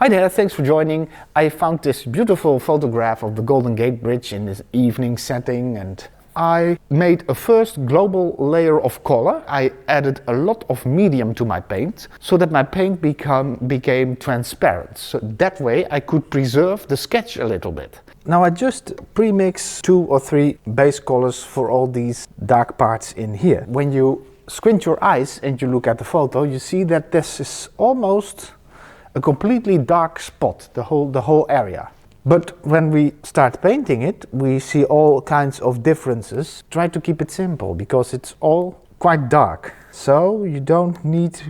Hi there, thanks for joining. I found this beautiful photograph of the Golden Gate Bridge in this evening setting, and I made a first global layer of color. I added a lot of medium to my paint so that my paint became transparent. So that way I could preserve the sketch a little bit. Now I just pre-mix 2 or 3 base colors for all these dark parts in here. When you squint your eyes and you look at the photo, you see that this is almost a completely dark spot, the whole area. But when we start painting it, we see all kinds of differences. Try to keep it simple because it's all quite dark. So you don't need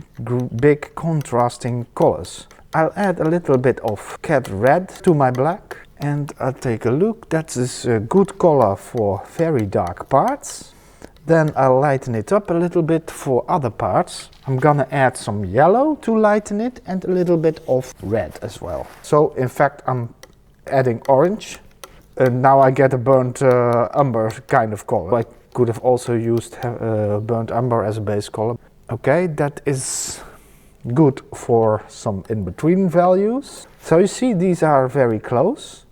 big contrasting colors. I'll add a little bit of cat red to my black and I'll take a look. That is a good color for very dark parts. Then I'll lighten it up a little bit for other parts. I'm gonna add some yellow to lighten it and a little bit of red as well. So in fact I'm adding orange. And now I get a burnt umber kind of color. I could have also used burnt umber as a base color. Okay, that is good for some in-between values. So you see these are very close.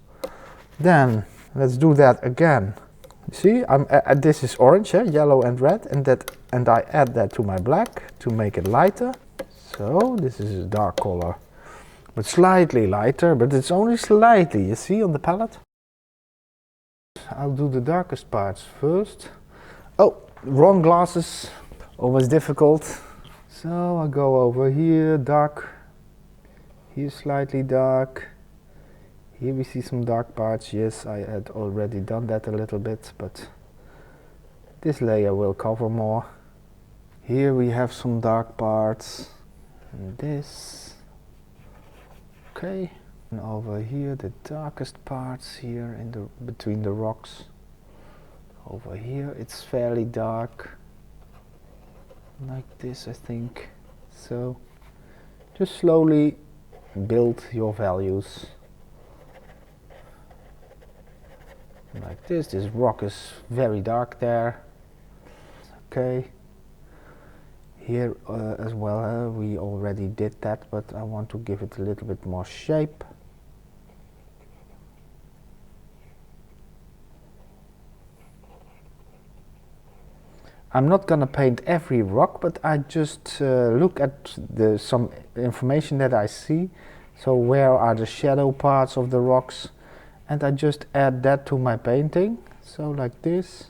Then let's do that again. See, this is orange, yellow and red, and I add that to my black to make it lighter. So this is a dark color, but slightly lighter, but it's only slightly, you see on the palette. I'll do the darkest parts first. Oh, wrong glasses, always difficult. So I'll go over here, dark, here slightly dark. Here we see some dark parts. Yes, I had already done that a little bit, but this layer will cover more. Here we have some dark parts, and this. Okay, and over here the darkest parts here in between the rocks. Over here it's fairly dark, like this I think. So just slowly build your values. Like this rock is very dark there. Okay, here as well we already did that, but I want to give it a little bit more shape. I'm not gonna paint every rock, but I just look at some information that I see. So where are the shadow parts of the rocks? And I just add that to my painting, so like this.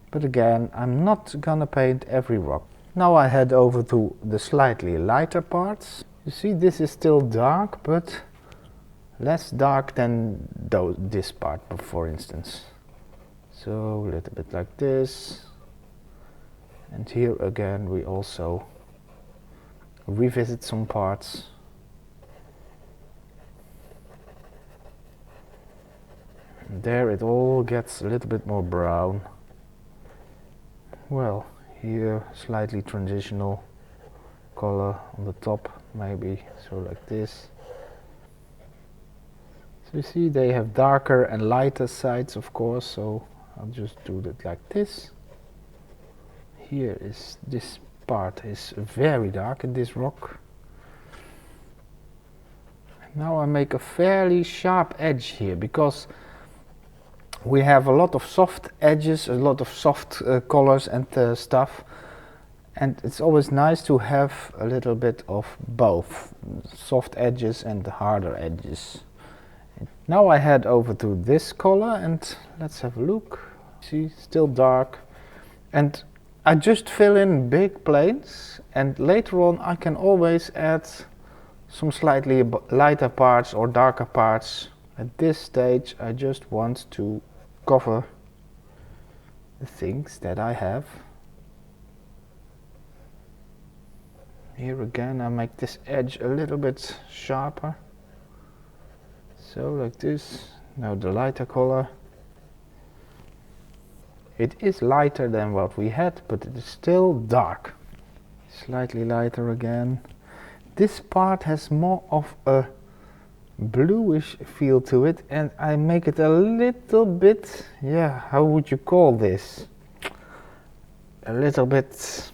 But again, I'm not gonna paint every rock. Now I head over to the slightly lighter parts. You see, this is still dark, but less dark than this part, for instance. So a little bit like this. And here again we also revisit some parts. There it all gets a little bit more brown. Well, here slightly transitional color on the top, maybe, so like this. So you see they have darker and lighter sides, of course, so I'll just do that like this. Here is this part is very dark in this rock. Now I make a fairly sharp edge here because we have a lot of soft edges, a lot of soft colors and stuff, and it's always nice to have a little bit of both soft edges and harder edges. Now I head over to this color and let's have a look. See, still dark, and I just fill in big planes, and later on I can always add some slightly lighter parts or darker parts. At this stage I just want to cover the things that I have. Here again I make this edge a little bit sharper. So like this. Now the lighter color. It is lighter than what we had, but it is still dark. Slightly lighter again. This part has more of a bluish feel to it, and I make it a little bit, yeah, how would you call this? A little bit,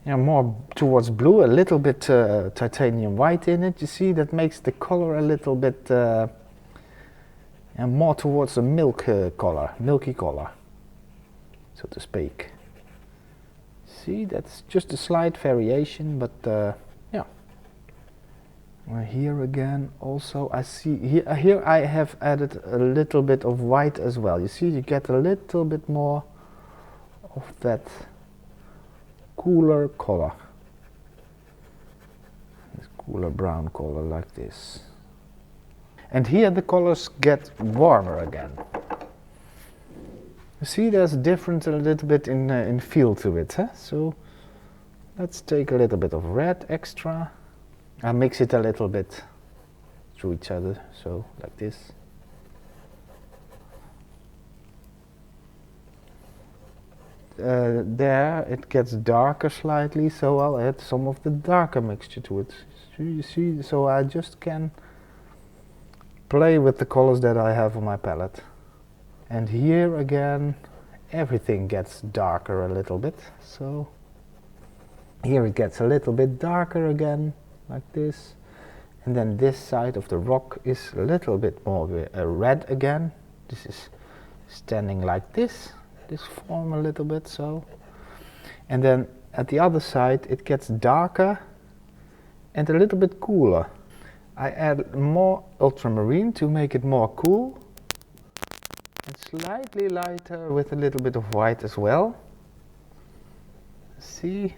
Yeah, more towards blue, a little bit titanium white in it. You see, that makes the color a little bit and more towards a milky color, so to speak. See, that's just a slight variation, but yeah. Here again, also I see here I have added a little bit of white as well. You see, you get a little bit more of that cooler color, this cooler brown color like this. And here the colors get warmer again. You see, there's different a little bit in feel to it. Huh? So let's take a little bit of red extra. I mix it a little bit through each other, so like this. There it gets darker slightly, so I'll add some of the darker mixture to it. So you see, so I just can play with the colors that I have on my palette. And here again, everything gets darker a little bit. So here it gets a little bit darker again, like this. And then this side of the rock is a little bit more red again. This is standing like this form a little bit, so. And then at the other side it gets darker and a little bit cooler. I add more ultramarine to make it more cool. And slightly lighter with a little bit of white as well. See?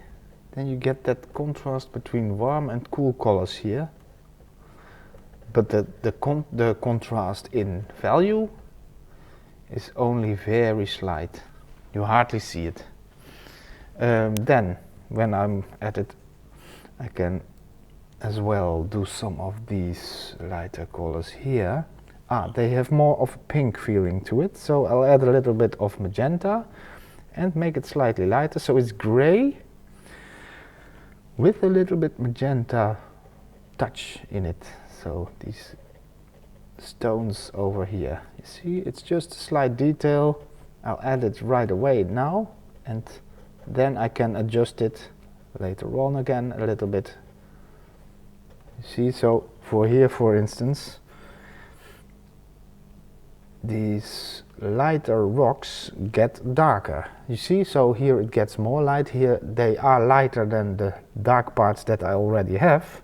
Then you get that contrast between warm and cool colors here. But the contrast in value is only very slight. You hardly see it. Then, when I'm at it, I can as well do some of these lighter colors here. They have more of a pink feeling to it, so I'll add a little bit of magenta and make it slightly lighter, so it's gray with a little bit magenta touch in it. So these stones over here, you see, it's just a slight detail. I'll add it right away now, and then I can adjust it later on again a little bit. You see, so for here, for instance, these lighter rocks get darker. You see, so here it gets more light. Here they are lighter than the dark parts that I already have,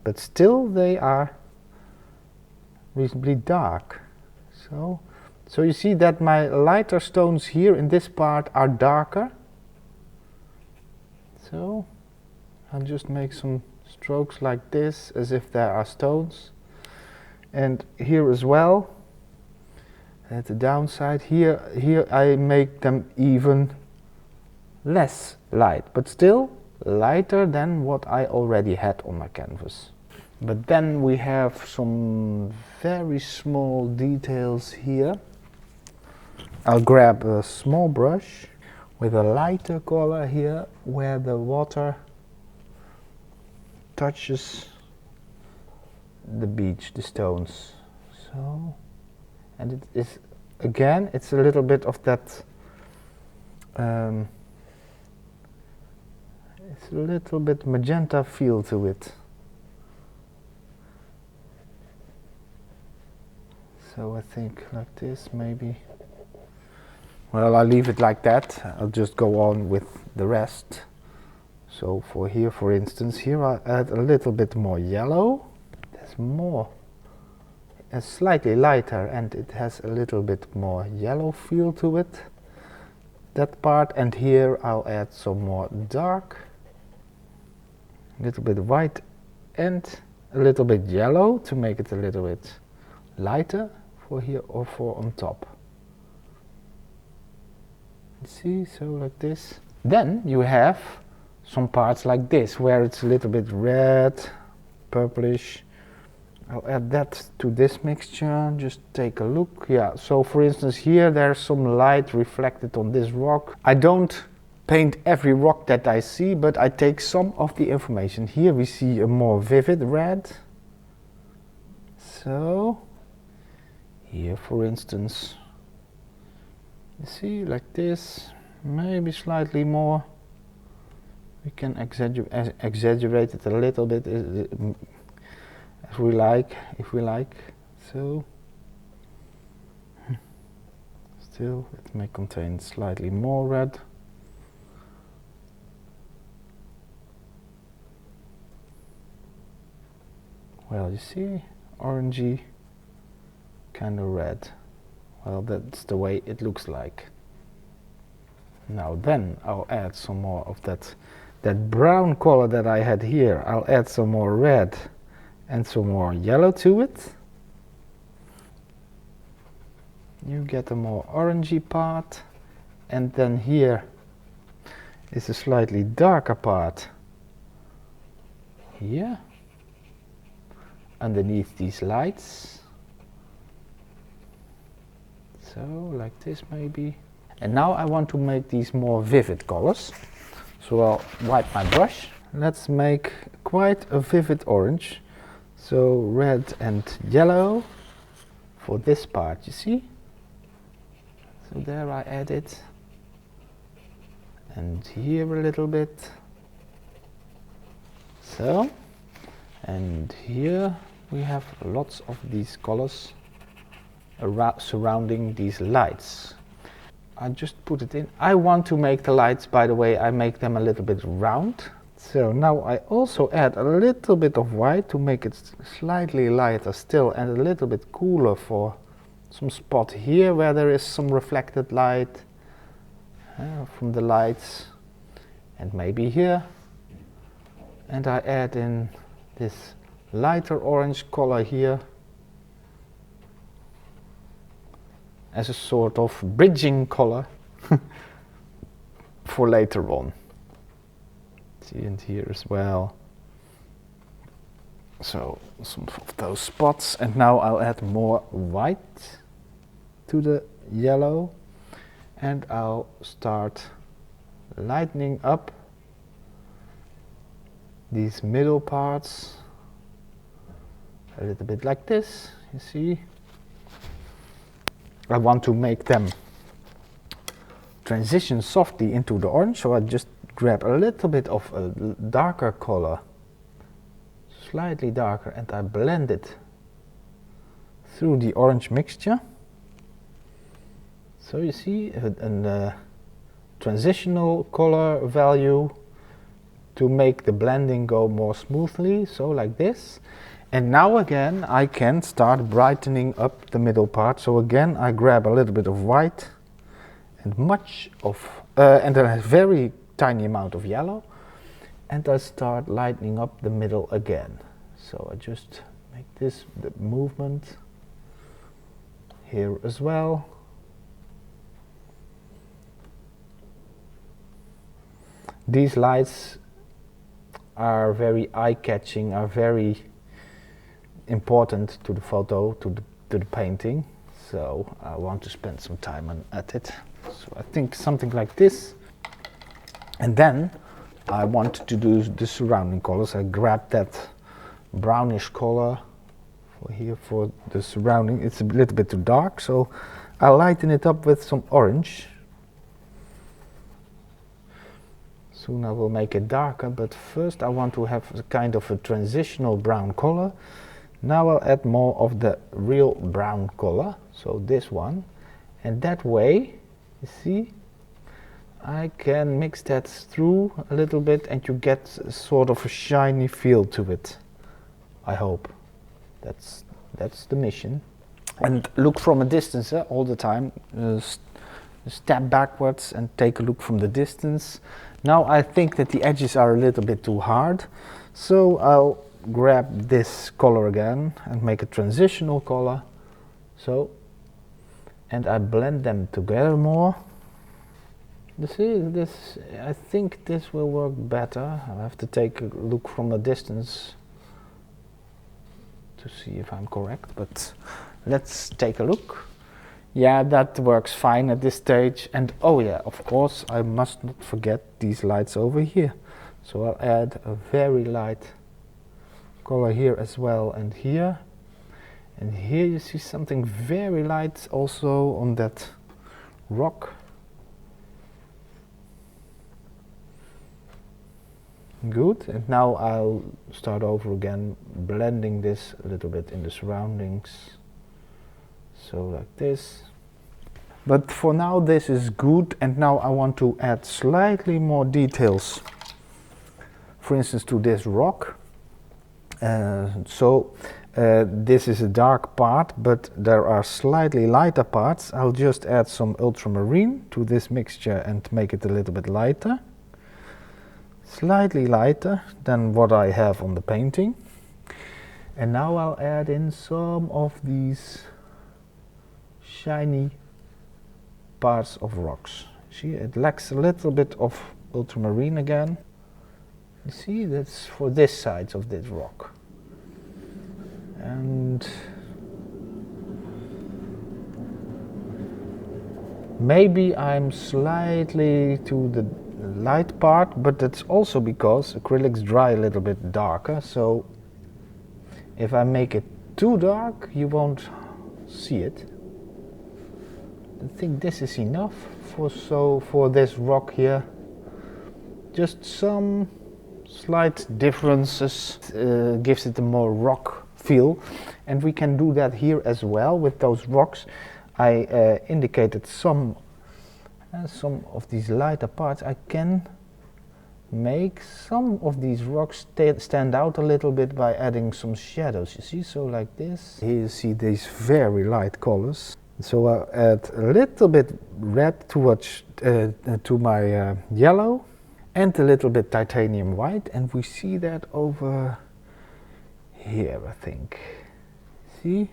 but still they are reasonably dark. So you see that my lighter stones here in this part are darker. So I'll just make some strokes like this as if there are stones. And here as well, at the downside, here I make them even less light, but still lighter than what I already had on my canvas. But then we have some very small details here. I'll grab a small brush with a lighter color here where the water touches the beach, the stones. So, and it is, again, it's a little bit of that, it's a little bit magenta feel to it. So I think like this maybe. Well, I'll leave it like that. I'll just go on with the rest. So for here, for instance, here I add a little bit more yellow. There's more. It's slightly lighter and it has a little bit more yellow feel to it. That part, and here I'll add some more dark. A little bit white and a little bit yellow to make it a little bit lighter for here or for on top. See, so like this. Then you have some parts like this where it's a little bit red, purplish. I'll add that to this mixture, just take a look. Yeah, so for instance here there's some light reflected on this rock. I don't paint every rock that I see, but I take some of the information. Here we see a more vivid red. So here for instance, you see, like this, maybe slightly more We can exaggerate it a little bit if we like. So still it may contain slightly more red. Well, you see, orangey, kind of red. Well, that's the way it looks like. Now then I'll add some more of that brown color that I had here. I'll add some more red and some more yellow to it. You get a more orangey part, and then here is a slightly darker part here underneath these lights, so like this maybe. And now I want to make these more vivid colors, so I'll wipe my brush. Let's make quite a vivid orange, so red and yellow for this part, you see. So there I add it, and here a little bit, so, and here we have lots of these colors surrounding these lights. I just put it in. I want to make the lights, by the way, I make them a little bit round. So now I also add a little bit of white to make it slightly lighter still, and a little bit cooler for some spot here where there is some reflected light from the lights, and maybe here. And I add in this lighter orange color here as a sort of bridging color for later on. See, and here as well. So some of those spots, and now I'll add more white to the yellow, and I'll start lightening up these middle parts a little bit like this, you see. I want to make them transition softly into the orange, so I just grab a little bit of a darker color, slightly darker, and I blend it through the orange mixture. So you see a transitional color value to make the blending go more smoothly, so like this. And now again I can start brightening up the middle part. So again I grab a little bit of white and and a very tiny amount of yellow, and I start lightening up the middle again. So I just make this the movement here as well. These lights are very eye-catching, are very important to the photo, to the painting, so I want to spend some time at it. So I think something like this, and then I want to do the surrounding colors. I grab that brownish color for here for the surrounding. It's a little bit too dark, so I lighten it up with some orange. Soon I will make it darker, but first I want to have a kind of a transitional brown color. Now I'll add more of the real brown color, so this one, and that way, you see, I can mix that through a little bit and you get sort of a shiny feel to it. I hope. That's the mission. And look from a distance all the time. Step backwards and take a look from the distance. Now I think that the edges are a little bit too hard, so I'll grab this color again and make a transitional color. So, and I blend them together more. You see, this, I think this will work better. I'll have to take a look from a distance to see if I'm correct, but let's take a look. Yeah, that works fine at this stage. And oh yeah, of course, I must not forget these lights over here. So I'll add a very light color here as well, and here. And here you see something very light also on that rock. Good, and now I'll start over again, blending this a little bit in the surroundings. So like this. But for now this is good, and now I want to add slightly more details. For instance, to this rock. This is a dark part, but there are slightly lighter parts. I'll just add some ultramarine to this mixture and make it a little bit lighter. Slightly lighter than what I have on the painting. And now I'll add in some of these shiny parts of rocks. See, it lacks a little bit of ultramarine again. You see, that's for this side of this rock. And maybe I'm slightly to the light part, but that's also because acrylics dry a little bit darker, so if I make it too dark you won't see it. I think this is enough for this rock here. Just some slight differences gives it a more rock feel, and we can do that here as well with those rocks. I indicated some of these lighter parts. I can make some of these rocks stand out a little bit by adding some shadows, you see, so like this. Here you see these very light colors. So I'll add a little bit red to my yellow, and a little bit titanium white, and we see that over here, I think. See?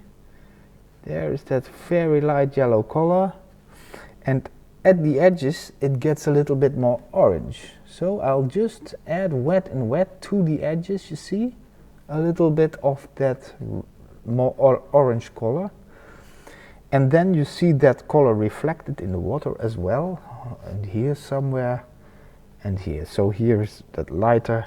There is that very light yellow color, and at the edges it gets a little bit more orange. So I'll just add wet and wet to the edges, you see? A little bit of that more orange color. And then you see that color reflected in the water as well, and here somewhere, and here. So here's that lighter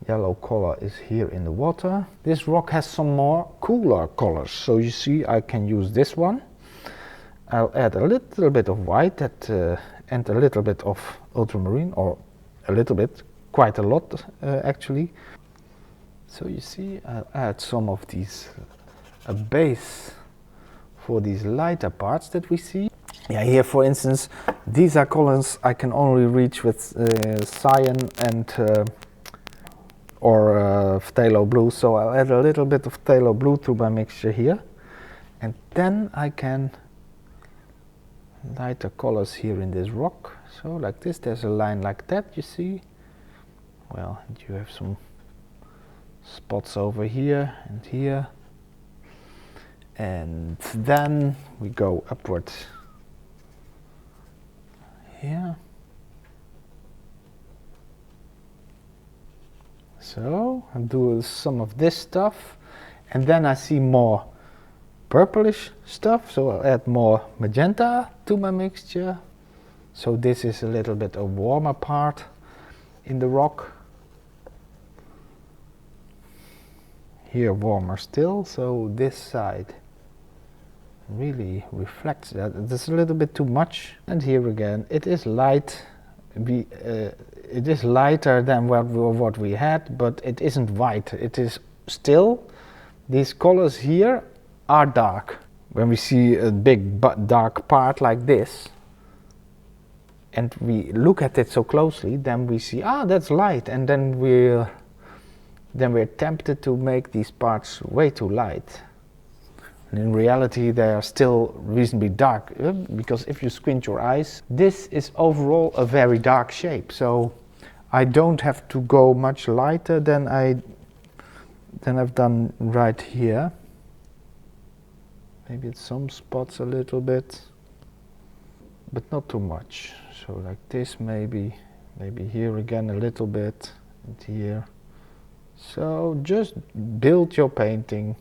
yellow color is here in the water. This rock has some more cooler colors, so you see I can use this one. I'll add a little bit of white and a little bit of ultramarine, or a little bit, quite a lot actually. So you see I'll add some of these, a base for these lighter parts that we see. Yeah, here for instance, these are colors I can only reach with cyan and phthalo blue, so I'll add a little bit of phthalo blue to my mixture here, and then I can lighter colors here in this rock. So like this, there's a line like that, you see. Well, and you have some spots over here and here, and then we go upwards here. So I'll do some of this stuff, and then I see more purplish stuff, so I'll add more magenta to my mixture. So this is a little bit a warmer part in the rock. Here warmer still, so this side really reflects that. It's a little bit too much. And here again it is light. It is lighter than what we had, but it isn't white. It is still, these colors here are dark. When we see a big dark part like this, and we look at it so closely, then we see, that's light, and then we're tempted to make these parts way too light. And in reality they are still reasonably dark, because if you squint your eyes, this is overall a very dark shape. So I don't have to go much lighter than I've done right here. Maybe it's some spots a little bit, but not too much. So like this, maybe here again a little bit, and here. So just build your painting.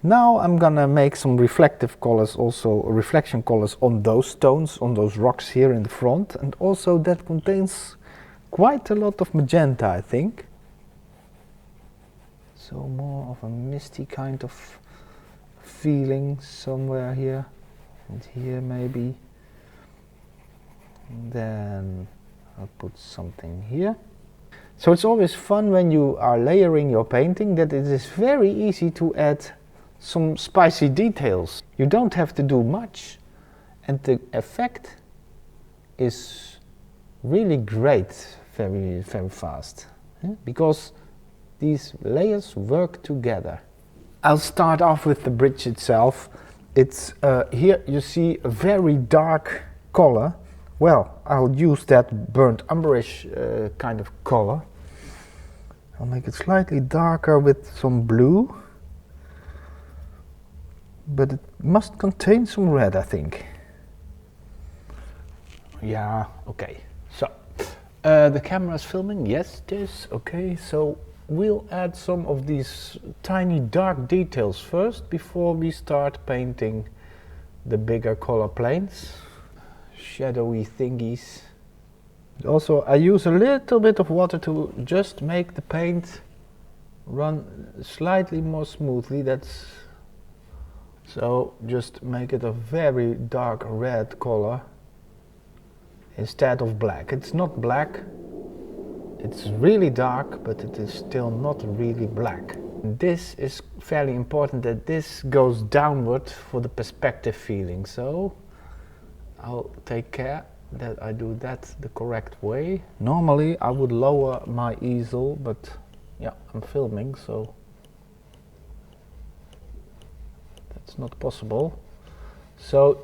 Now I'm gonna make some reflective colors, also reflection colors on those stones, on those rocks here in the front, and also that contains quite a lot of magenta, I think. So more of a misty kind of feeling somewhere here, and here maybe. And then I'll put something here. So it's always fun when you are layering your painting that it is very easy to add some spicy details. You don't have to do much and the effect is really great very fast, because these layers work together. I'll start off with the bridge itself. It's here you see a very dark color. Well, I'll use that burnt umberish kind of color. I'll make it slightly darker with some blue, but it must contain some red, I think. Yeah, okay. So the camera is filming. Yes, it is. Okay, so we'll add some of these tiny dark details first before we start painting the bigger color planes. Shadowy thingies. Also, I use a little bit of water to just make the paint run slightly more smoothly. That's so just make it a very dark red color instead of black. It's not black, it's really dark, but it is still not really black. This is fairly important that this goes downward for the perspective feeling, so I'll take care that I do that the correct way. Normally I would lower my easel, but yeah, I'm filming, so that's not possible. So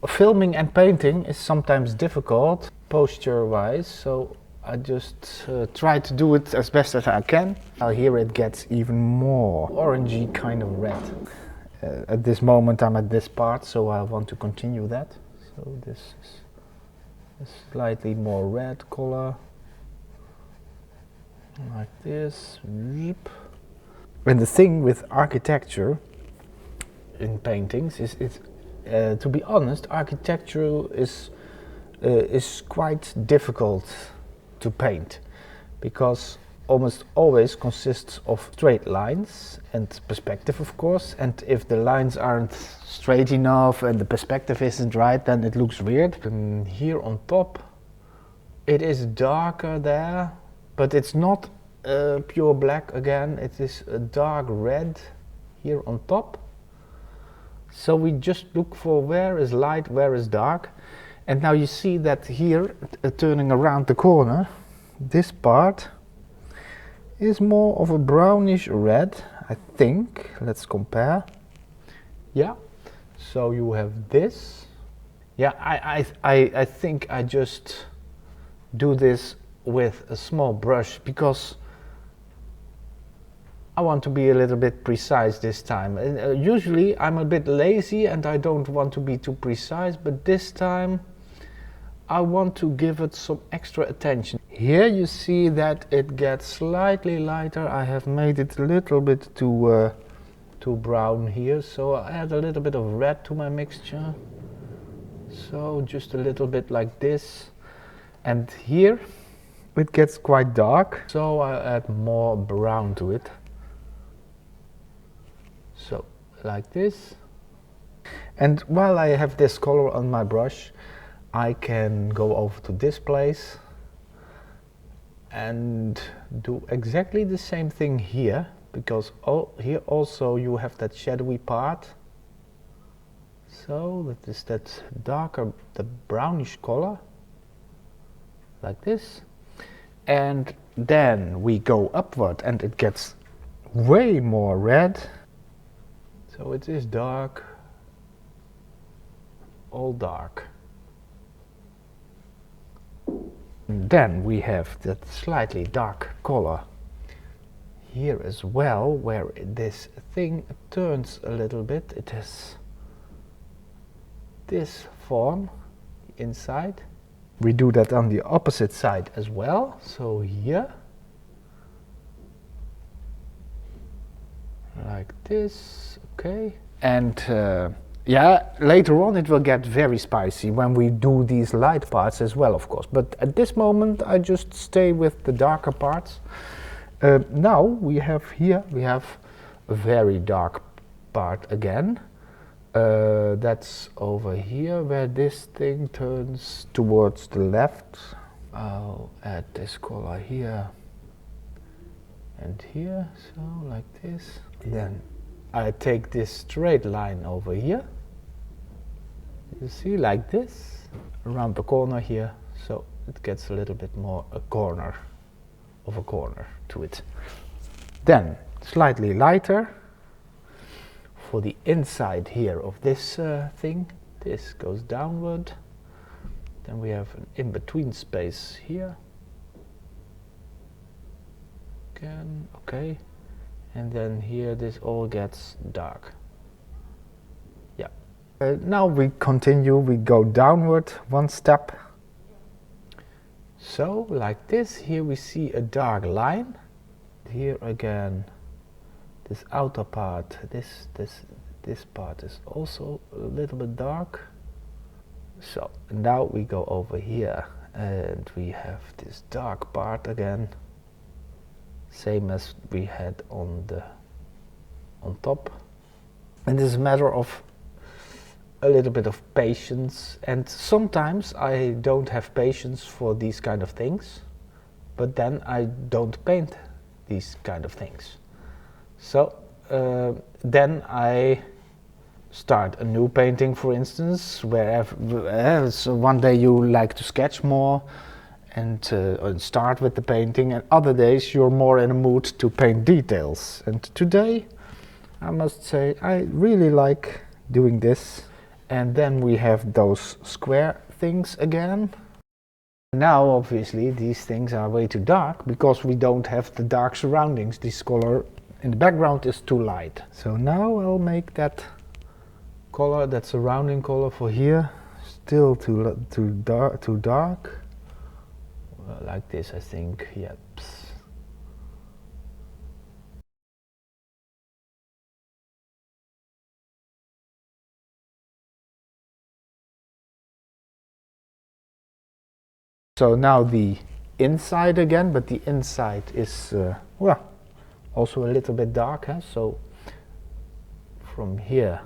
filming and painting is sometimes difficult posture wise, so I just try to do it as best as I can. Now here it gets even more orangey kind of red. At this moment I'm at this part, so I want to continue that. So this is a slightly more red color, like this. And the thing with architecture in paintings is, to be honest, architecture is quite difficult to paint, because almost always consists of straight lines and perspective, of course, and if the lines aren't straight enough and the perspective isn't right, then it looks weird. And here on top it is darker there, but it's not pure black again, it is a dark red here on top. So we just look for where is light, where is dark. And now you see that here, turning around the corner, this part is more of a brownish red, I think. Let's compare. Yeah, so you have this. Yeah, I think I just do this with a small brush because I want to be a little bit precise this time. Usually I'm a bit lazy and I don't want to be too precise, but this time I want to give it some extra attention. Here you see that it gets slightly lighter. I have made it a little bit too brown here, so I add a little bit of red to my mixture. So just a little bit like this. And here it gets quite dark, so I add more brown to it. So like this. And while I have this color on my brush, I can go over to this place and do exactly the same thing here, because here also you have that shadowy part. So that is that darker, the brownish color, like this. And then we go upward and it gets way more red. So it is dark, all dark. And then we have that slightly dark color here as well, where this thing turns a little bit. It has this form inside. We do that on the opposite side as well. So here, like this, okay. And yeah, later on it will get very spicy when we do these light parts as well, of course. But at this moment I just stay with the darker parts. Now we have here, we have a very dark part again. That's over here where this thing turns towards the left. I'll add this color here and here, so like this. Then I take this straight line over here, you see, like this, around the corner here, so it gets a little bit more a corner to it. Then slightly lighter for the inside here of this thing. This goes downward. Then we have an in-between space here. Again, okay. And then here this all gets dark. Yeah. Now we continue, we go downward one step. So, like this, here we see a dark line. Here again, this outer part, this part is also a little bit dark. So now we go over here and we have this dark part again, same as we had on top. And it's a matter of a little bit of patience, and sometimes I don't have patience for these kind of things, but then I don't paint these kind of things. So then I start a new painting, for instance, wherever so one day you like to sketch more and start with the painting, and other days you're more in a mood to paint details. And today I must say I really like doing this. And then we have those square things again. Now obviously these things are way too dark because we don't have the dark surroundings. This color in the background is too light. So now I'll make that color, that surrounding color for here, still too dark. Well, like this, I think. Yep. So now the inside again, but the inside is well, also a little bit dark, huh? So from here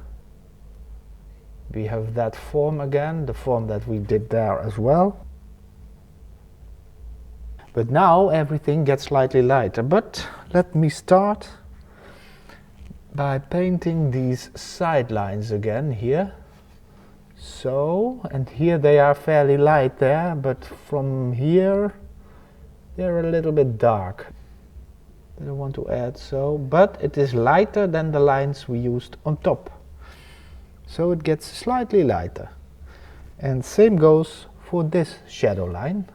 we have that form again, the form that we did there as well. But now everything gets slightly lighter. But let me start by painting these side lines again here. So, and here they are fairly light there, but from here they're a little bit dark. I don't want to add so, but it is lighter than the lines we used on top. So it gets slightly lighter. And same goes for this shadow line.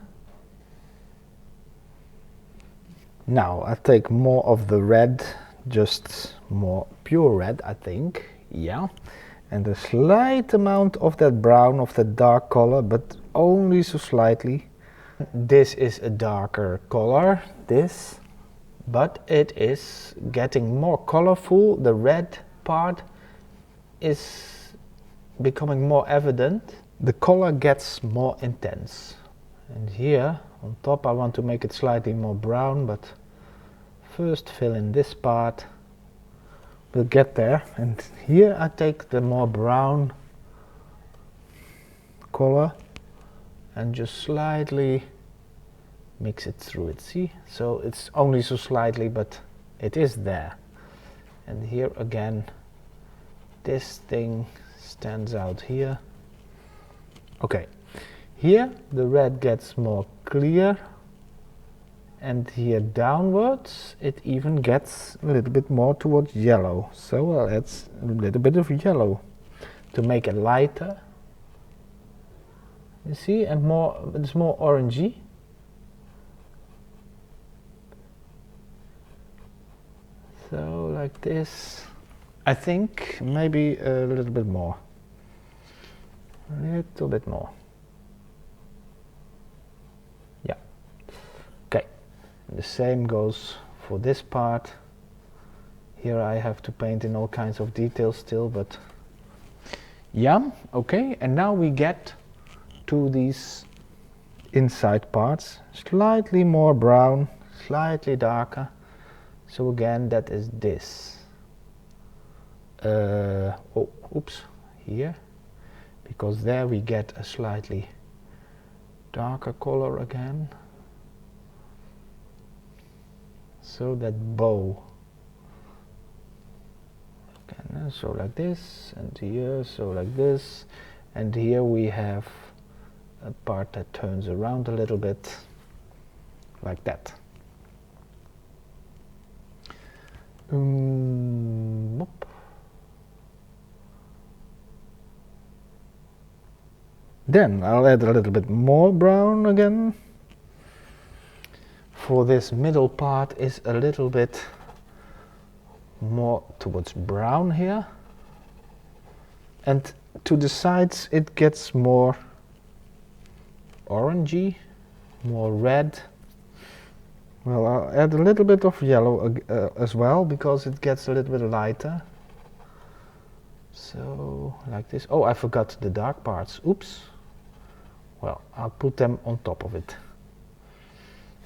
Now I take more of the red, just more pure red, I think, yeah. And a slight amount of that brown, of that dark color, but only so slightly. This is a darker color, this, but it is getting more colorful. The red part is becoming more evident. The color gets more intense. And here on top I want to make it slightly more brown, but first fill in this part. We'll get there. And here I take the more brown color and just slightly mix it through it, see? So it's only so slightly, but it is there. And here again, this thing stands out here. Okay, here the red gets more clear, and here downwards it even gets a little bit more towards yellow. So I'll add a little bit of yellow to make it lighter. You see, and more, it's more orangey. So like this. I think maybe a little bit more. A little bit more. Yeah. Okay. The same goes for this part. Here I have to paint in all kinds of details still, but yeah, okay. And now we get to these inside parts. Slightly more brown, slightly darker. So again, that is this. Oops, here. Because there we get a slightly darker color again. So that bow. Okay, so like this, and here, so like this, and here we have a part that turns around a little bit, like that. Whoop. Then I'll add a little bit more brown again. For this middle part is a little bit more towards brown here, and to the sides it gets more orangey, more red. Well, I'll add a little bit of yellow as well, because it gets a little bit lighter. So like this. Oh, I forgot the dark parts. Oops. Well, I'll put them on top of it.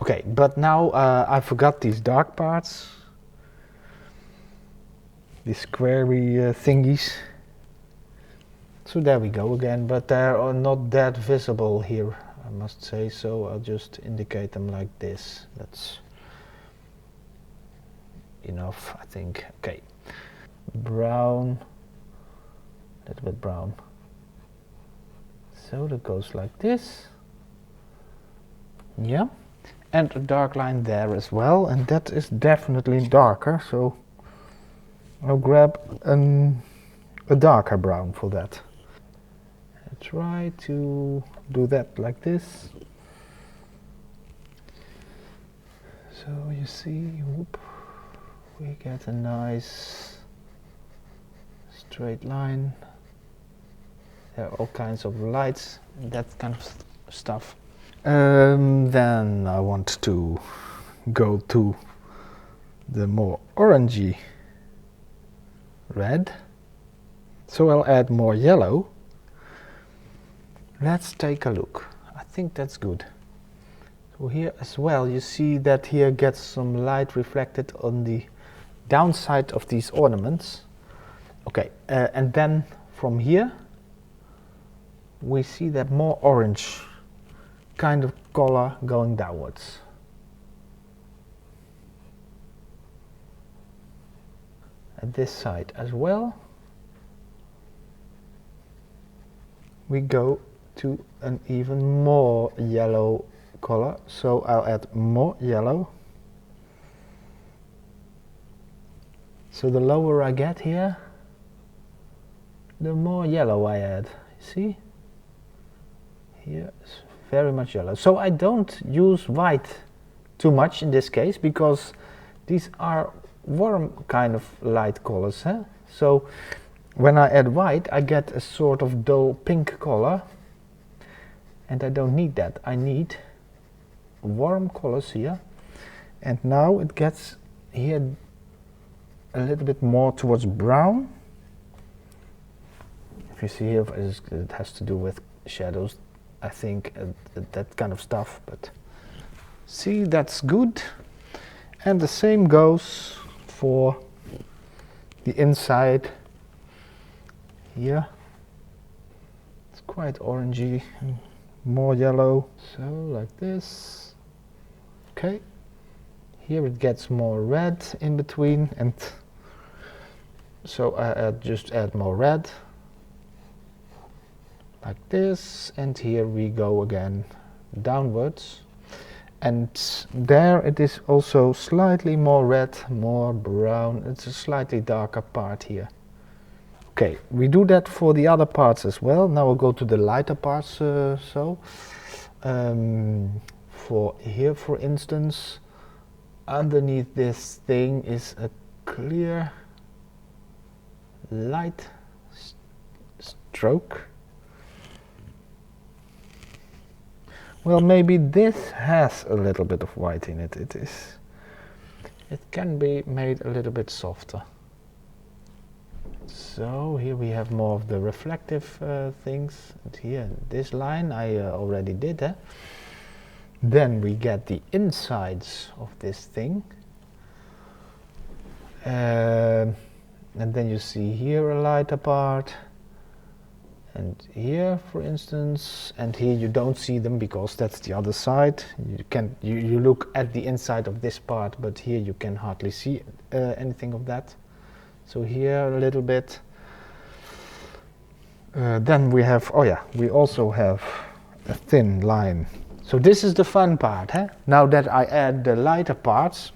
Okay, but now I forgot these dark parts, these squarey thingies. So there we go again, but they are not that visible here, I must say, so I'll just indicate them like this. That's enough, I think. Okay, brown, a little bit brown. So that goes like this. Yeah. And a dark line there as well, and that is definitely darker, so I'll grab a darker brown for that. I try to do that like this. So you see, whoop, we get a nice straight line. There are all kinds of lights, that kind of stuff. Then I want to go to the more orangey red, so I'll add more yellow. Let's take a look. I think that's good. So here as well you see that here gets some light reflected on the downside of these ornaments. Okay, and then from here we see that more orange kind of color going downwards. At this side as well we go to an even more yellow color, so I'll add more yellow. So the lower I get here, the more yellow I add. See? Here is very much yellow. So I don't use white too much in this case, because these are warm kind of light colors. So when I add white I get a sort of dull pink color, and I don't need that. I need warm colors here, and now it gets here a little bit more towards brown. If you see here, it has to do with shadows, I think, that kind of stuff, but see, that's good. And the same goes for the inside here. It's quite orangey and more yellow, so like this. Okay, here it gets more red in between, and so I just add more red like this, and here we go again downwards, and there it is also slightly more red, more brown. It's a slightly darker part here. Okay, we do that for the other parts as well. Now we'll go to the lighter parts. For here, for instance, underneath this thing is a clear light stroke. Well, maybe this has a little bit of white in it. It can be made a little bit softer. So here we have more of the reflective things. And here, this line I already did. Then we get the insides of this thing. And then you see here a lighter part. and here for instance, and here you don't see them because that's the other side. You look at the inside of this part, but here you can hardly see anything of that. So here a little bit. Then we have, oh yeah, we also have a thin line. So this is the fun part, huh? Now that I add the lighter parts,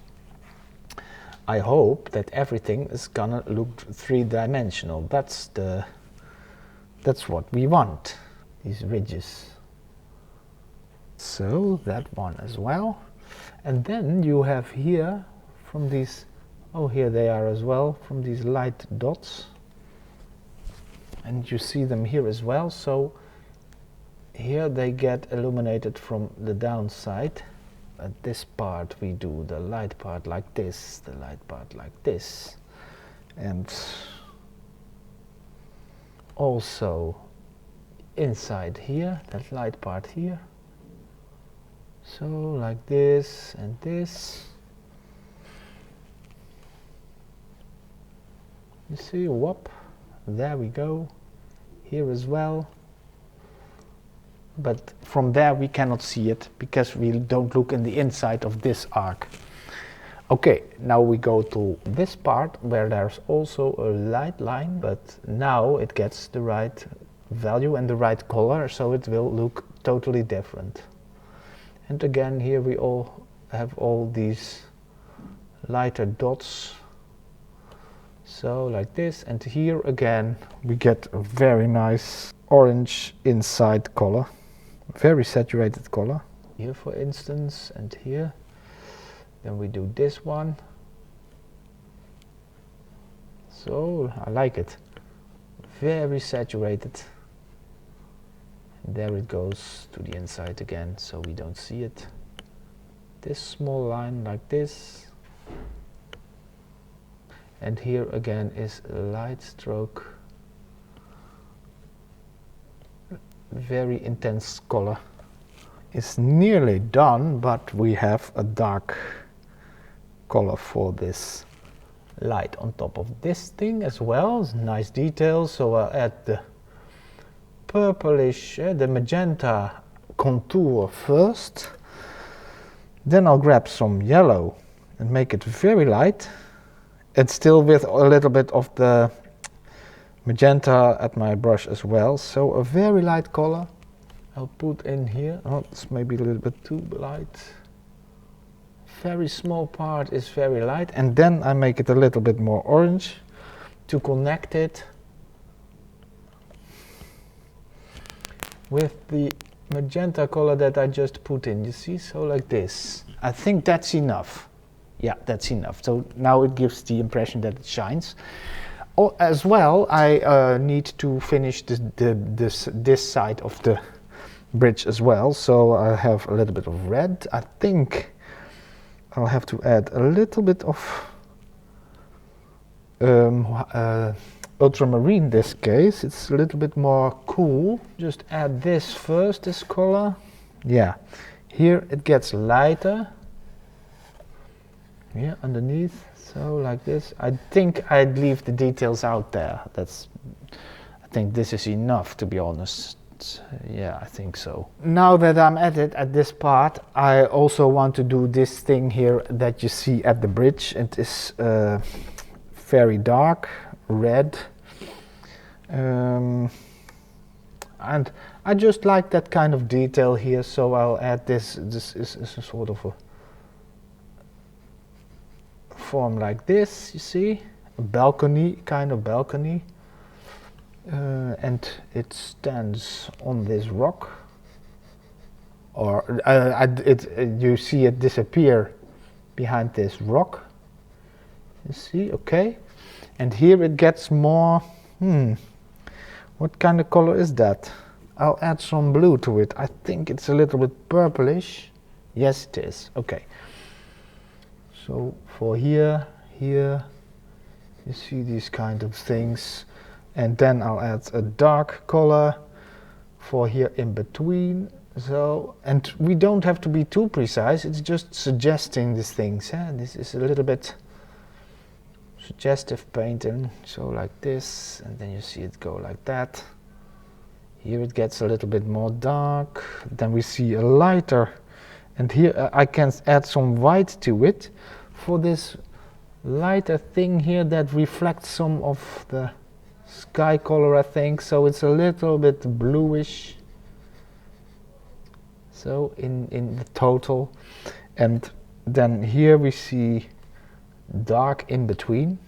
I hope that everything is gonna look three-dimensional. That's what we want, these ridges. So that one as well. And then you have here from these, oh here they are as well, from these light dots. And you see them here as well. So here they get illuminated from the downside. At this part we do the light part like this, the light part like this, and also inside here, that light part here. So like this and this. You see, whoop, there we go. Here as well. But from there we cannot see it because we don't look in the inside of this arc. Okay, now we go to this part where there's also a light line, but now it gets the right value and the right color, so it will look totally different. And again, here we all have all these lighter dots. So like this, and here again we get a very nice orange inside color. Very saturated color. Here for instance, and here. Then we do this one. So I like it. Very saturated. And there it goes to the inside again, so we don't see it. This small line like this. And here again is a light stroke. Very intense color. It's nearly done, but we have a dark color for this light on top of this thing as well. It's nice details, so I'll add the purplish, the magenta contour first. Then I'll grab some yellow and make it very light, and still with a little bit of the magenta at my brush as well. So a very light color I'll put in here. Oh, it's maybe a little bit too light. Very small part is very light, and then I make it a little bit more orange to connect it with the magenta color that I just put in. You see, so like this. I think that's enough. Yeah, that's enough. So now it gives the impression that it shines. Oh, as well, I need to finish this side of the bridge as well. So I have a little bit of red. I think I'll have to add a little bit of ultramarine in this case. It's a little bit more cool. Just add this first, this color. Yeah, here it gets lighter. Yeah, underneath, so like this. I think I'd leave the details out there. I think this is enough, to be honest. Yeah, I think so. Now that I'm at it, at this part, I also want to do this thing here that you see at the bridge. It is very dark, red. And I just like that kind of detail here, so I'll add this. This is a sort of a form like this, you see, a balcony, kind of balcony, and it stands on this rock, or you see it disappear behind this rock, you see, okay, and here it gets more, what kind of color is that? I'll add some blue to it. I think it's a little bit purplish. Yes, it is, okay. So for here, you see these kind of things, and then I'll add a dark color for here in between. So, and we don't have to be too precise, it's just suggesting these things. This is a little bit suggestive painting, so like this, and then you see it go like that. Here it gets a little bit more dark. Then we see a lighter, and here I can add some white to it for this lighter thing here that reflects some of the sky color, I think. So it's a little bit bluish. So in the total, and then here we see dark in between.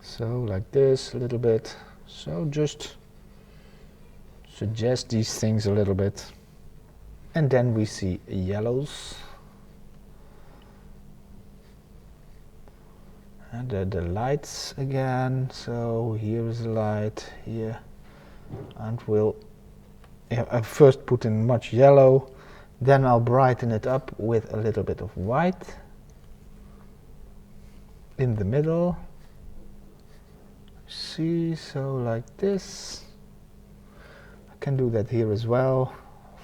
So like this a little bit. So just suggest these things a little bit. And then we see yellows. And the lights again. So here is a light here, and I first put in much yellow, then I'll brighten it up with a little bit of white in the middle. See, so like this. I can do that here as well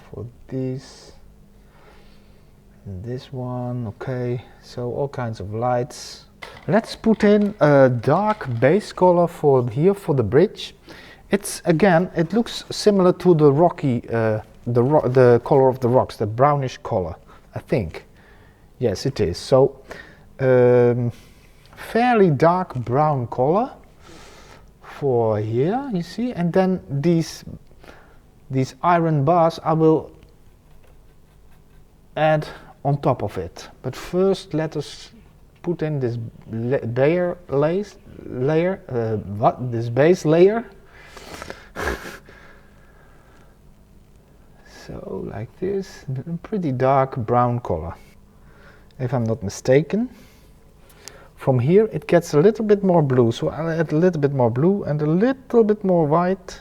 for these. And this one, okay. So all kinds of lights. Let's put in a dark base color for here for the bridge. It's again, it looks similar to the rocky, the color of the rocks, the brownish color, I think. Yes, it is. So fairly dark brown color for here, you see, and then these iron bars I will add on top of it. But first, let us put in this this base layer. So like this, pretty dark brown color, if I'm not mistaken. From here it gets a little bit more blue, so I'll add a little bit more blue and a little bit more white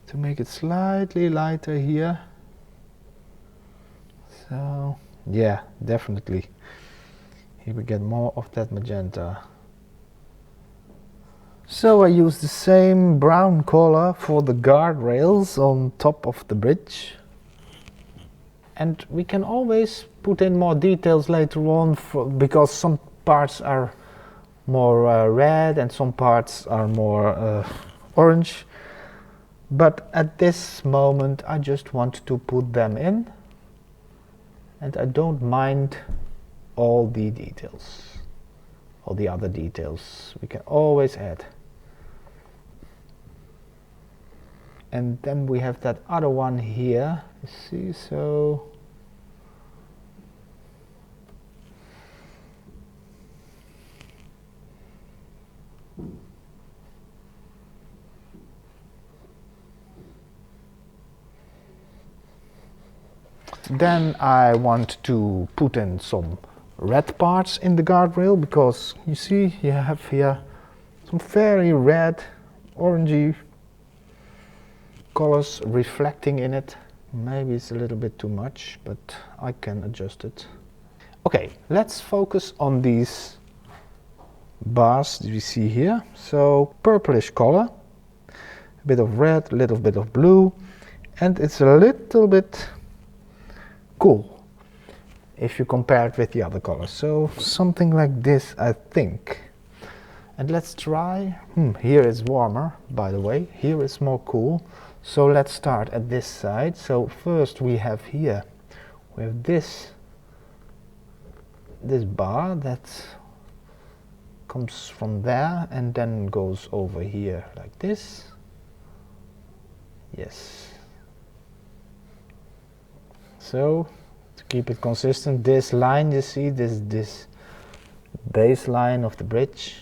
to make it slightly lighter here. So yeah, definitely. Here we get more of that magenta. So I use the same brown color for the guardrails on top of the bridge. And we can always put in more details later on, because some parts are more red and some parts are more orange. But at this moment I just want to put them in, and I don't mind all the details, all the other details we can always add. And then we have that other one here, you see, so then I want to put in some red parts in the guardrail, because you see you have here some very red, orangey colors reflecting in it. Maybe it's a little bit too much, but I can adjust it. Okay, let's focus on these bars that we see here. So purplish color, a bit of red, a little bit of blue, and it's a little bit cool if you compare it with the other colors. So something like this, I think. And let's try. Here it's warmer, by the way. Here it's more cool. So let's start at this side. So first we have here, we have this bar that comes from there and then goes over here like this. Yes. So to keep it consistent, this line, you see, this base line of the bridge.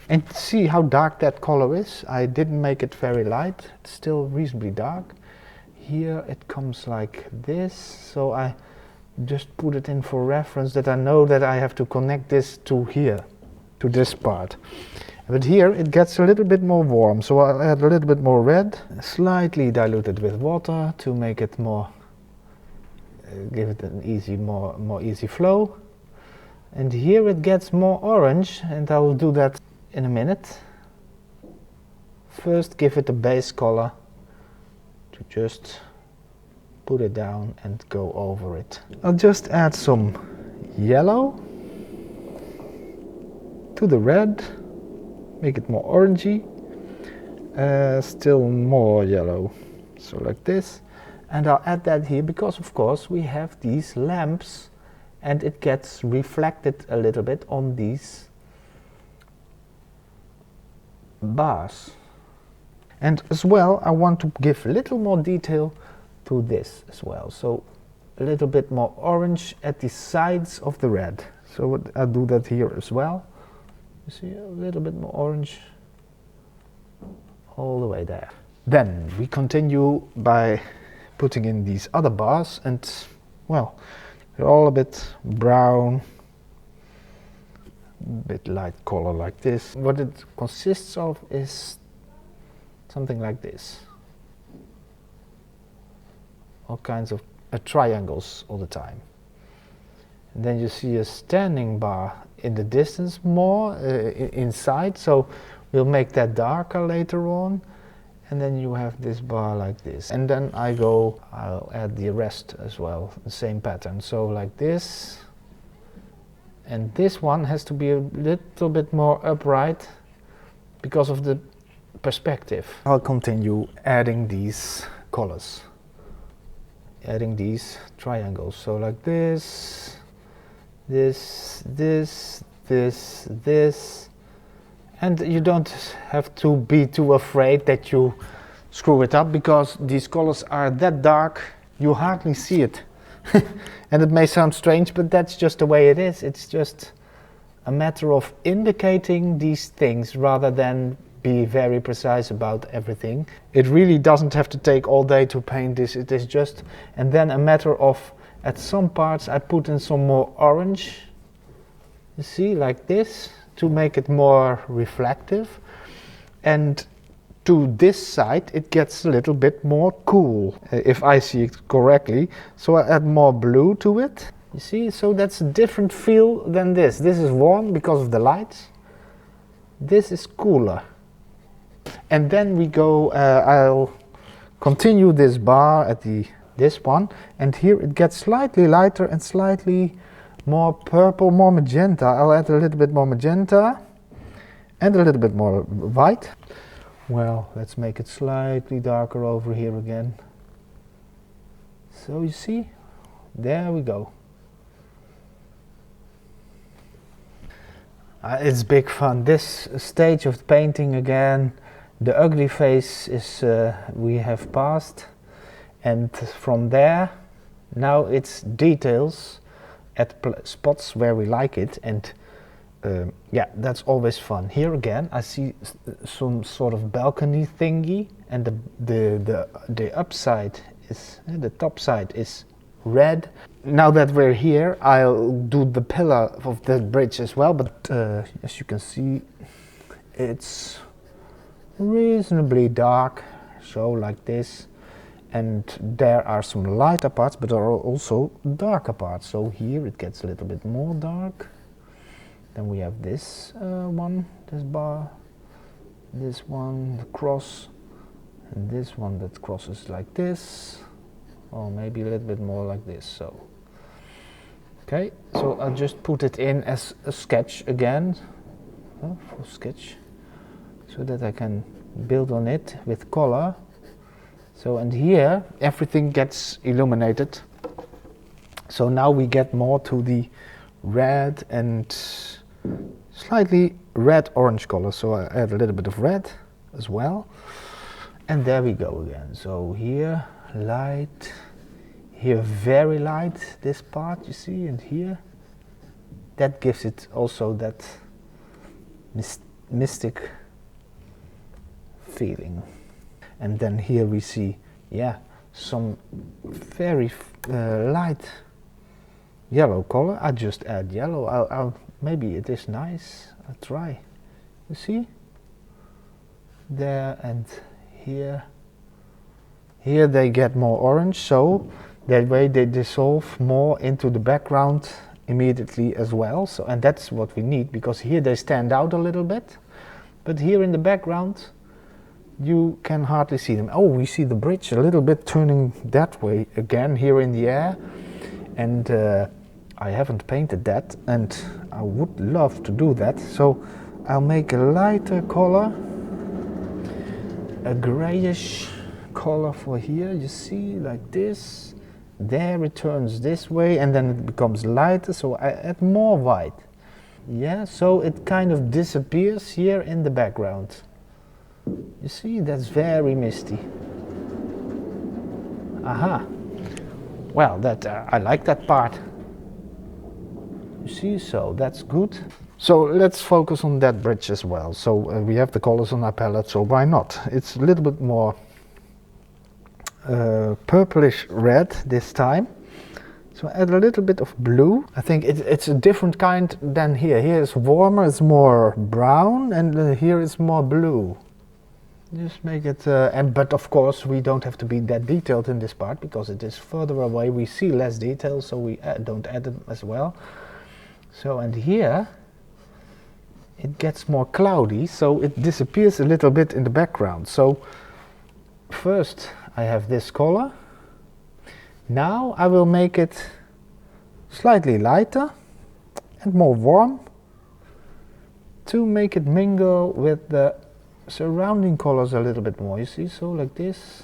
And see how dark that color is. I didn't make it very light, it's still reasonably dark. Here it comes like this, so I just put it in for reference, that I know that I have to connect this to here, to this part. But here it gets a little bit more warm, so I'll add a little bit more red, slightly diluted with water to make it more, give it an easy, more easy flow. And here it gets more orange, and I will do that in a minute. First give it a base color, to just put it down and go over it. I'll just add some yellow to the red, make it more orangey, still more yellow, so like this. And I'll add that here because of course we have these lamps and it gets reflected a little bit on these bars. And as well I want to give a little more detail to this as well, so a little bit more orange at the sides of the red. So I'll do that here as well. You see a little bit more orange all the way there. Then we continue by putting in these other bars, and well, they're all a bit brown, a bit light color like this. What it consists of is something like this. All kinds of triangles all the time. And then you see a standing bar in the distance more inside, so we'll make that darker later on. And then you have this bar like this. And then I'll add the rest as well, the same pattern. So like this. And this one has to be a little bit more upright because of the perspective. I'll continue adding these colors. Adding these triangles. So like this, this, this, this, this. And you don't have to be too afraid that you screw it up, because these colors are that dark you hardly see it. And it may sound strange, but that's just the way it is. It's just a matter of indicating these things rather than be very precise about everything. It really doesn't have to take all day to paint this. It is just, and then a matter of, at some parts I put in some more orange, you see, like this, to make it more reflective, and to this side it gets a little bit more cool, if I see it correctly. So I add more blue to it, you see, so that's a different feel than this. This is warm because of the lights, this is cooler. And then we go, I'll continue this bar at this one, and here it gets slightly lighter and slightly more purple, more magenta. I'll add a little bit more magenta and a little bit more white. Well, let's make it slightly darker over here again. So you see, there we go. It's big fun. This stage of painting again, the ugly phase is we have passed, and from there now it's details at spots where we like it, and yeah, that's always fun. Here again I see some sort of balcony thingy, and the upside is, the top side is red. Now that we're here, I'll do the pillar of the bridge as well, but as you can see, it's reasonably dark, so like this. And there are some lighter parts, but there are also darker parts. So here it gets a little bit more dark. Then we have this one, this bar, this one, the cross, and this one that crosses like this, or maybe a little bit more like this. So, okay, so I'll just put it in as a sketch again, for sketch, so that I can build on it with color. So, and here everything gets illuminated. So now we get more to the red and slightly red-orange color. So I add a little bit of red as well. And there we go again. So here light, here very light, this part you see, and here. That gives it also that mystic feeling. And then here we see, yeah, some very light yellow color. I just add yellow. I'll maybe it is nice. I'll try. You see? There and here. Here they get more orange, so that way they dissolve more into the background immediately as well. So, and that's what we need, because here they stand out a little bit, but here in the background you can hardly see them. Oh, we see the bridge a little bit turning that way again here in the air, and I haven't painted that, and I would love to do that. So I'll make a lighter color, a grayish color for here, you see, like this. There it turns this way and then it becomes lighter, so I add more white. Yeah, so it kind of disappears here in the background. You see, that's very misty. Aha. Well, that I like that part. You see, so that's good. So let's focus on that bridge as well. So we have the colors on our palette, so why not? It's a little bit more purplish red this time. So add a little bit of blue. I think it's a different kind than here. Here is warmer, it's more brown, and here it's more blue. Just make it, but of course we don't have to be that detailed in this part because it is further away. We see less detail, so we don't add it as well. So, and here it gets more cloudy, so it disappears a little bit in the background. So first I have this color. Now I will make it slightly lighter and more warm to make it mingle with the surrounding colors a little bit more, you see, so like this.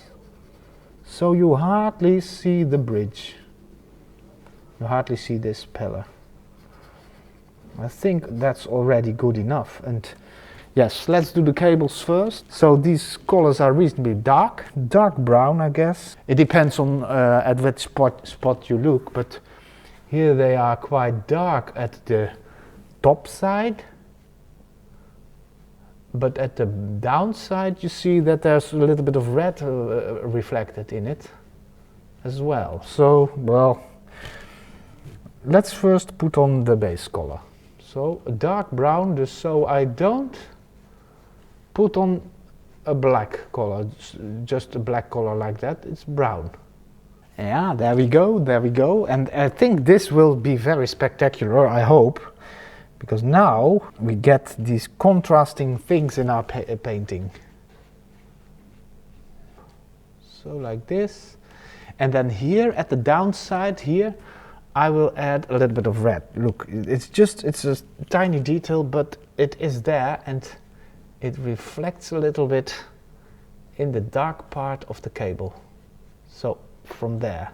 So you hardly see the bridge. You hardly see this pillar. I think that's already good enough. And yes, let's do the cables first. So these colors are reasonably dark brown, I guess. It depends on at which spot you look, but here they are quite dark at the top side. But at the downside you see that there's a little bit of red reflected in it as well. So, well, let's first put on the base color. So a dark brown, just so I don't put on a black color, just a black color like that, it's brown. Yeah, there we go, and I think this will be very spectacular, I hope, because now we get these contrasting things in our painting. So like this, and then here at the downside here, I will add a little bit of red. Look, it's a tiny detail, but it is there and it reflects a little bit in the dark part of the cable. So from there.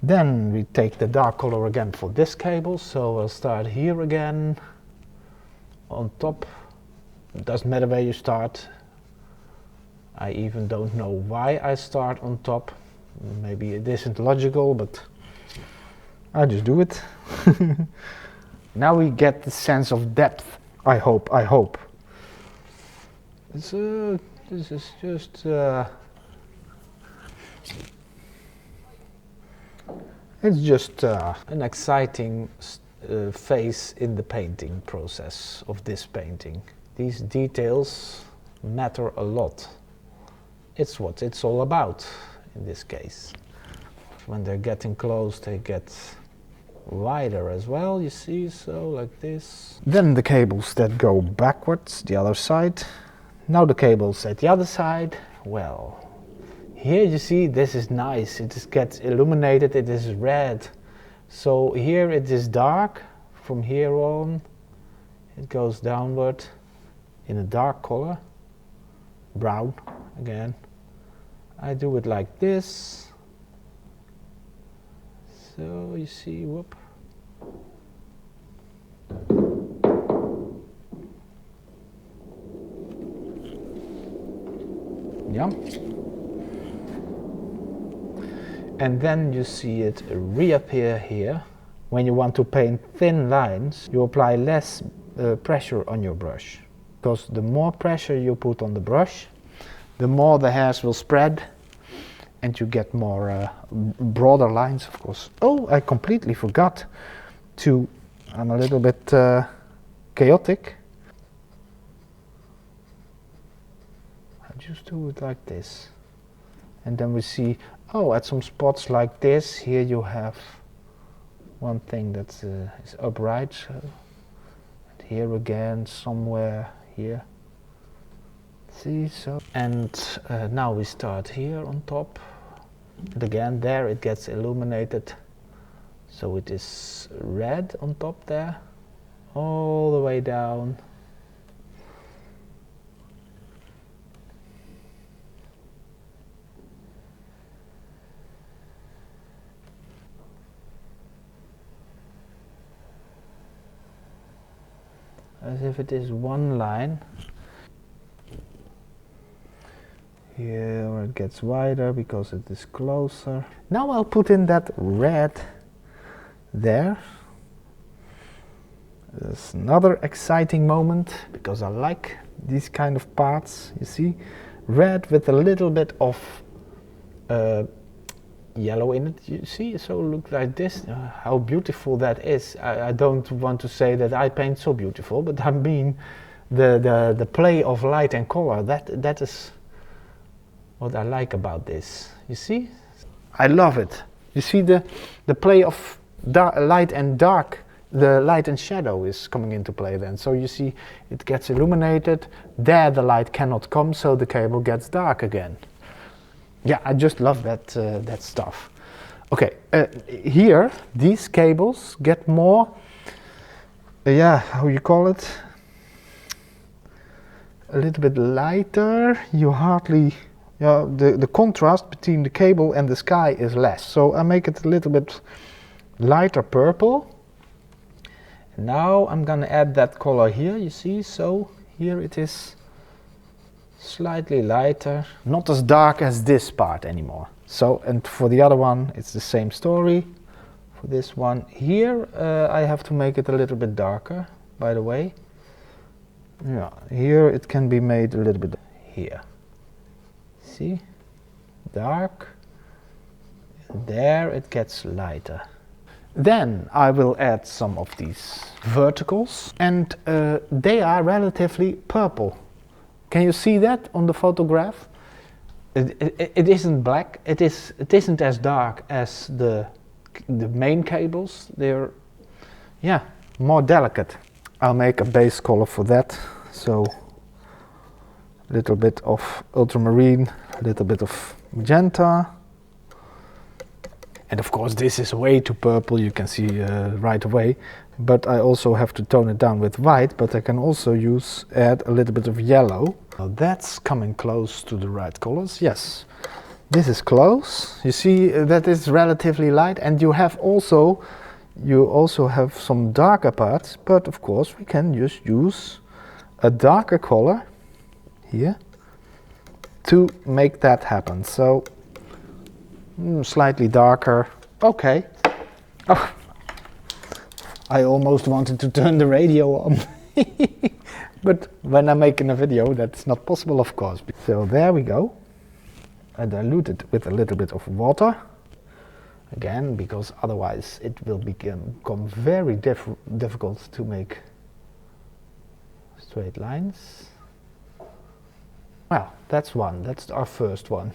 Then we take the dark color again for this cable, so we'll start here again on top. It doesn't matter where you start. I even don't know why I start on top. Maybe it isn't logical, but I just do it. Now we get the sense of depth. I hope. This is just it's just an exciting phase in the painting process of this painting. These details matter a lot. It's what it's all about in this case. When they're getting close, they get wider as well, you see, so like this. Then the cables that go backwards, the other side. Now the cables at the other side. Well, here you see this is nice, it just gets illuminated, it is red. So here it is dark, from here on it goes downward in a dark color, brown again. I do it like this. So you see, whoop. Yeah. And then you see it reappear here. When you want to paint thin lines, you apply less pressure on your brush. Because the more pressure you put on the brush, the more the hairs will spread and you get more broader lines, of course. Oh, I completely forgot to, I'm a little bit chaotic. I just do it like this. And then we see, oh, at some spots like this, here you have one thing that is upright. So, and here again, somewhere here. See, so. And now we start here on top. And again, there it gets illuminated. So it is red on top there, all the way down. As if it is one line. Here where it gets wider because it is closer. Now I'll put in that red there. There's another exciting moment because I like these kind of parts. You see, red with a little bit of yellow in it. You see, so look like this. How beautiful that is. I don't want to say that I paint so beautiful, but I mean the play of light and color. That is what I like about this. You see, I love it. You see the play of light and dark. The light and shadow is coming into play then. So you see it gets illuminated. There the light cannot come, so the cable gets dark again. Yeah, I just love that stuff. Okay, here these cables get more, how you call it? A little bit lighter. You hardly, the contrast between the cable and the sky is less. So I make it a little bit lighter purple. Now I'm gonna add that color here, you see, so here it is slightly lighter, not as dark as this part anymore. So, and for the other one it's the same story. For this one here I have to make it a little bit darker, by the way. Yeah, here it can be made a little bit here. See? Dark. There it gets lighter. Then I will add some of these verticals, and they are relatively purple. Can you see that on the photograph? It isn't black. It isn't as dark as the main cables. They're more delicate. I'll make a base color for that. So a little bit of ultramarine, a little bit of magenta. And of course this is way too purple, you can see right away, but I also have to tone it down with white, but I can also add a little bit of yellow. Now that's coming close to the right colors, yes. This is close, you see that is relatively light, and you also have some darker parts, but of course we can just use a darker color here to make that happen. So slightly darker. Okay. Oh, I almost wanted to turn the radio on. But when I'm making a video, that's not possible, of course. So there we go. I dilute it with a little bit of water. Again, because otherwise it will become very difficult to make straight lines. Well, that's one. That's our first one.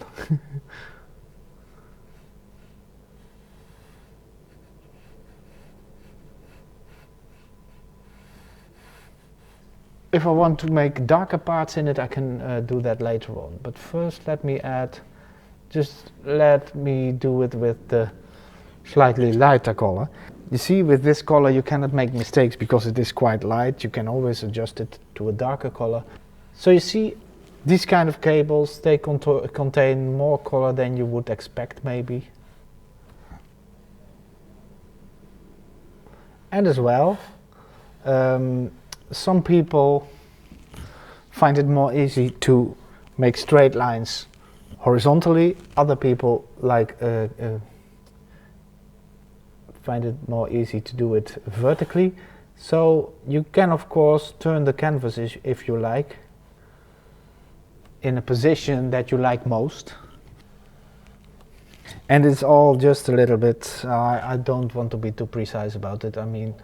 If I want to make darker parts in it, I can do that later on. But first let me do it with the slightly lighter color. You see, with this color you cannot make mistakes because it is quite light. You can always adjust it to a darker color. So you see, these kind of cables, they contain more color than you would expect maybe. And as well, some people find it more easy to make straight lines horizontally. Other people find it more easy to do it vertically. So you can of course turn the canvas if you like in a position that you like most. And it's all just a little bit, I don't want to be too precise about it. I mean,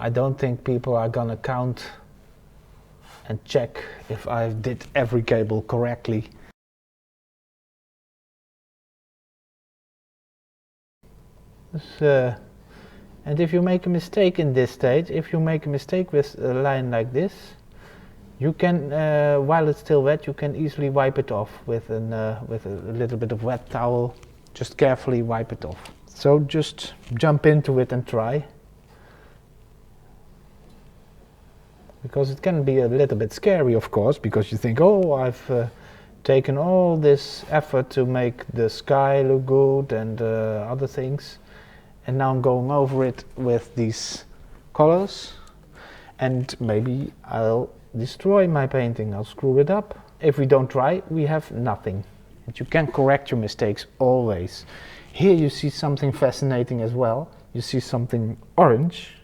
I don't think people are gonna count and check if I did every cable correctly. And if you make a mistake in this stage, if you make a mistake with a line like this, you can, while it's still wet, you can easily wipe it off with a little bit of wet towel. Just carefully wipe it off. So just jump into it and try. Because it can be a little bit scary, of course, because you think, oh, I've taken all this effort to make the sky look good and other things, and now I'm going over it with these colors, and maybe I'll destroy my painting, I'll screw it up. If we don't try, we have nothing. And you can correct your mistakes always. Here you see something fascinating as well. You see something orange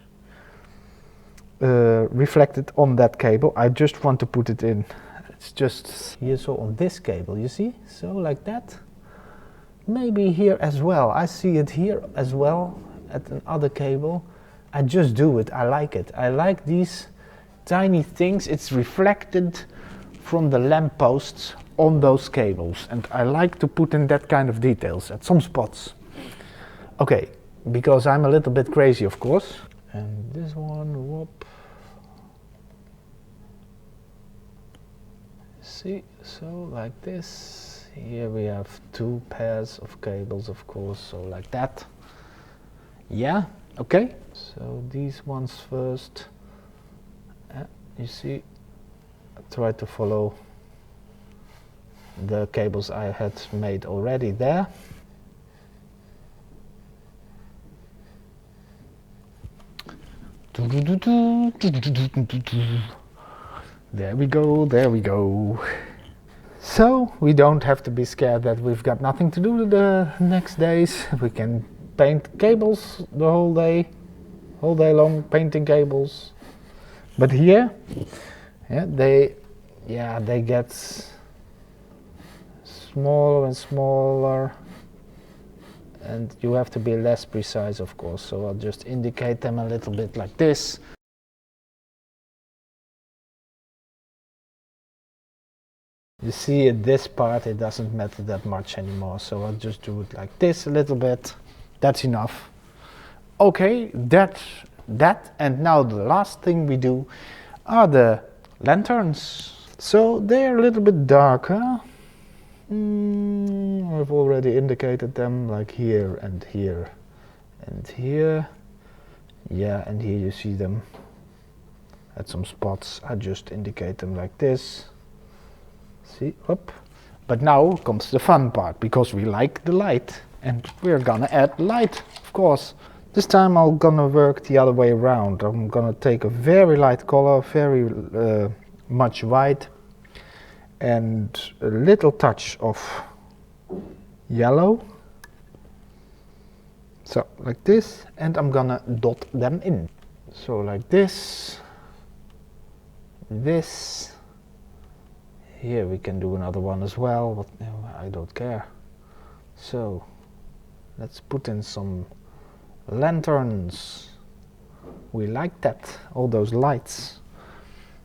reflected on that cable. I just want to put it in. It's just here, so on this cable, you see? So like that. Maybe here as well. I see it here as well at another cable. I just do it. I like it. I like these tiny things. It's reflected from the lamp posts on those cables, and I like to put in that kind of details at some spots. Okay, because I'm a little bit crazy, of course. And this one, whoop. See, so like this. Here we have two pairs of cables, of course, so like that. Yeah, okay. So these ones first. You see, I try to follow the cables I had made already there. There we go, there we go. So we don't have to be scared that we've got nothing to do the next days. We can paint cables the whole day long, painting cables. But here, yeah, they get smaller and smaller, and you have to be less precise, of course. So I'll just indicate them a little bit like this. You see at this part it doesn't matter that much anymore, so I'll just do it like this a little bit. That's enough. Okay, that and now the last thing we do are the lanterns. So they're a little bit darker. I've already indicated them, like here and here and here. Yeah, and here you see them at some spots. I just indicate them like this. See, up. But now comes the fun part, because we like the light, and we're gonna add light, of course. This time I'm gonna work the other way around. I'm gonna take a very light color, very much white, and a little touch of yellow. So like this, and I'm gonna dot them in. So like this, this. Here we can do another one as well, but no, I don't care. So let's put in some lanterns. We like that, all those lights.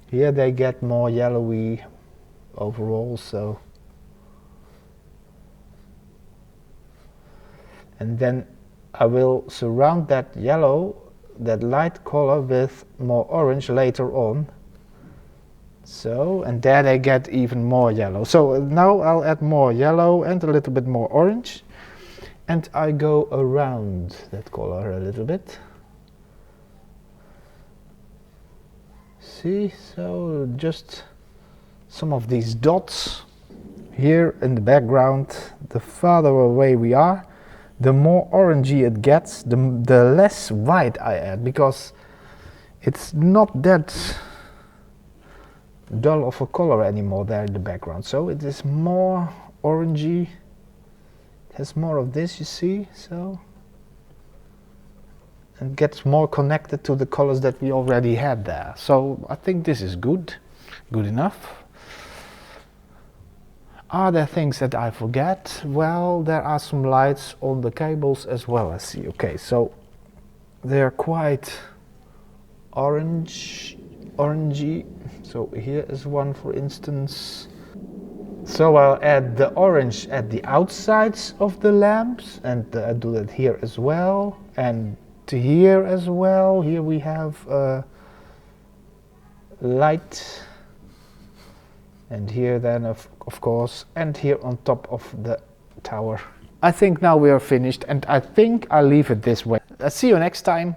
Here they get more yellowy overall, so. And then I will surround that yellow, that light color, with more orange later on. So, and there they get even more yellow. So now I'll add more yellow and a little bit more orange. And I go around that color a little bit. See, so just some of these dots here in the background. The farther away we are, the more orangey it gets, the less white I add, because it's not that dull of a color anymore there in the background. So it is more orangey. It has more of this, you see, so. And gets more connected to the colors that we already had there. So I think this is good enough. Are there things that I forget? Well, there are some lights on the cables as well, I see. Okay, so they're quite orangey. So here is one, for instance. So I'll add the orange at the outsides of the lamps, and I do that here as well, and to here as well. Here we have light, and here then of course, and here on top of the tower. I think now we are finished, and I think I'll leave it this way. See you next time.